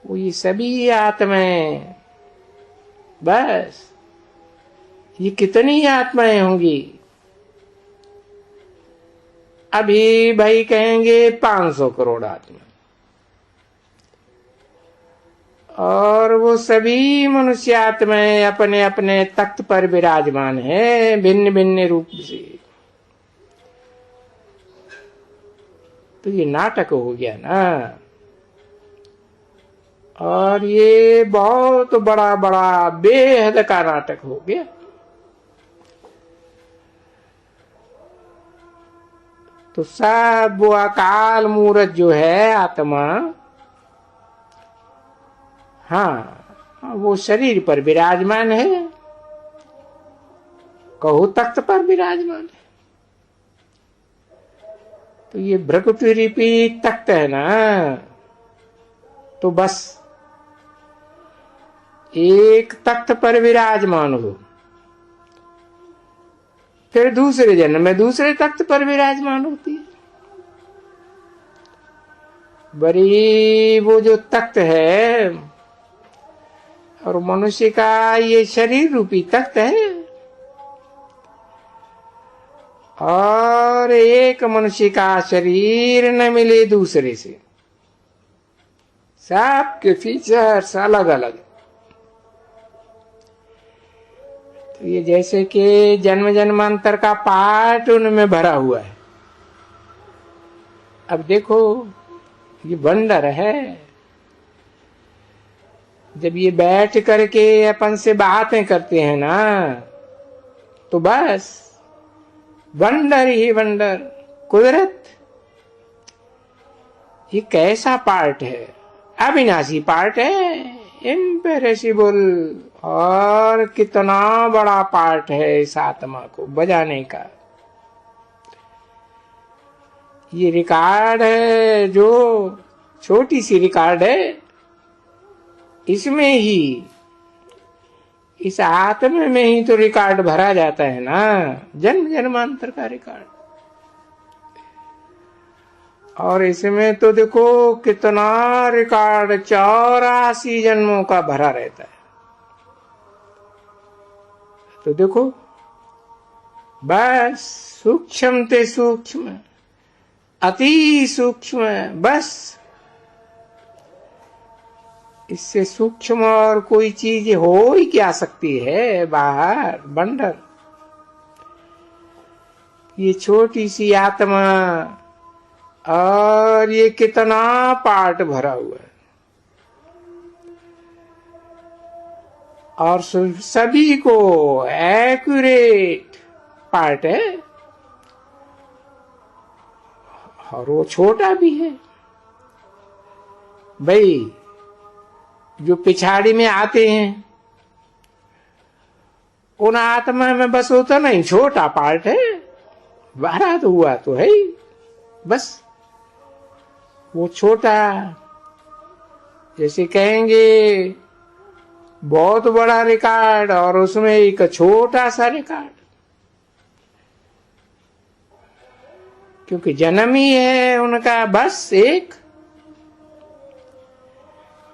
वो ये सभी आत्माएं, बस ये कितनी आत्माएं होंगी? अभी भाई कहेंगे 500 करोड़ आत्मा, और वो सभी मनुष्य आत्माएं अपने अपने तख्त पर विराजमान हैं भिन्न भिन्न रूप से। तो ये नाटक हो गया ना, और ये बहुत बड़ा बड़ा बेहद का नाटक हो गया। तो सब वो अकाल मूर्त जो है आत्मा, हाँ वो शरीर पर विराजमान है, कहो तख्त पर विराजमान है। तो ये भ्रकुटी रूपी तख्त है ना, तो बस एक तख्त पर विराजमान हो, फिर दूसरे जन्म में दूसरे तख्त पर विराजमान होती है। बड़ी वो जो तख्त है, और मनुष्य का ये शरीर रूपी तख्त है, और एक मनुष्य का शरीर न मिले दूसरे से, सबके फीचर्स अलग अलग। तो ये जैसे कि जन्म जन्मांतर का पाठ उनमें भरा हुआ है। अब देखो ये वंडर है, जब ये बैठ करके अपन से बातें करते हैं ना, तो बस वंडर ही वंडर, कुदरत। ये कैसा पार्ट है? अविनाशी पार्ट है, इम्पेरिसिबल, और कितना बड़ा पार्ट है इस आत्मा को बजाने का। ये रिकॉर्ड है जो छोटी सी रिकॉर्ड है, इसमें ही, इस आत्मा में ही तो रिकॉर्ड भरा जाता है ना, जन्म जन्मांतर का रिकॉर्ड। और इसमें तो देखो कितना रिकॉर्ड 84 जन्मों का भरा रहता है। तो देखो बस सूक्ष्म ते सूक्ष्म, अति सूक्ष्म, बस इससे सूक्ष्म और कोई चीज हो ही क्या सकती है बाहर? बंडर। ये छोटी सी आत्मा, और ये कितना पार्ट भरा हुआ है, और सभी को एक्यूरेट पार्ट है, और वो छोटा भी है। भाई जो पिछाड़ी में आते हैं उन आत्मा में बस होता नहीं, छोटा पार्ट है, बाहर तो हुआ तो है ही, बस वो छोटा। जैसे कहेंगे बहुत बड़ा रिकॉर्ड और उसमें एक छोटा सा रिकॉर्ड, क्योंकि जन्म ही है उनका बस एक।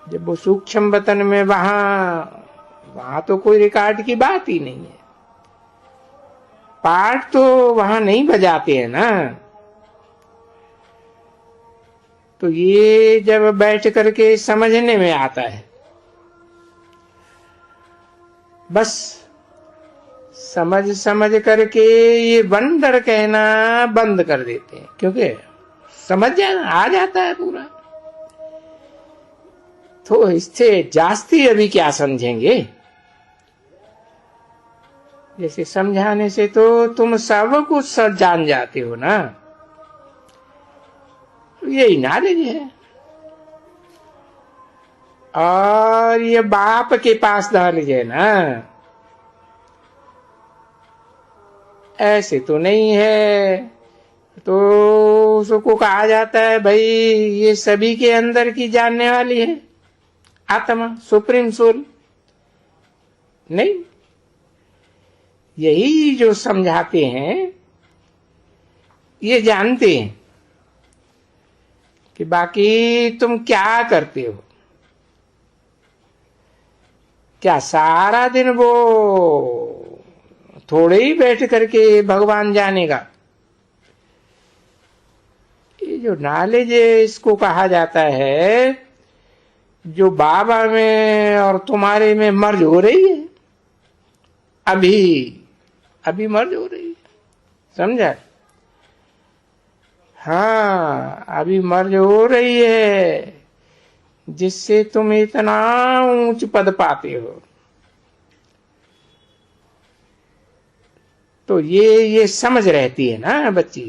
जब वो सूक्ष्म वतन में, वहां तो कोई रिकॉर्ड की बात ही नहीं है, पार्ट तो वहां नहीं बजाते हैं ना। तो ये जब बैठ करके समझने में आता है, बस समझ समझ करके ये वंडर कहना बंद कर देते हैं, क्योंकि समझ आ जाता है पूरा। तो इससे जास्ती अभी क्या समझेंगे? जैसे समझाने से तो तुम सब कुछ सब जान जाते हो ना, तो यही नॉलेज है। और ये बाप के पास नॉलेज है ना, ऐसे तो नहीं है। तो उसको कहा जाता है भाई ये सभी के अंदर की जानने वाली है आत्मा, सुप्रीम सोल। नहीं, यही जो समझाते हैं ये जानते हैं कि बाकी तुम क्या करते हो, क्या सारा दिन वो थोड़े ही बैठ करके भगवान जानेगा? ये जो नॉलेज इसको कहा जाता है, जो बाबा में और तुम्हारे में मर्ज हो रही है, अभी मर्ज हो रही है, समझा? हाँ, अभी मर्ज हो रही है, जिससे तुम इतना ऊंच पद पाते हो। तो ये समझ रहती है ना बच्ची।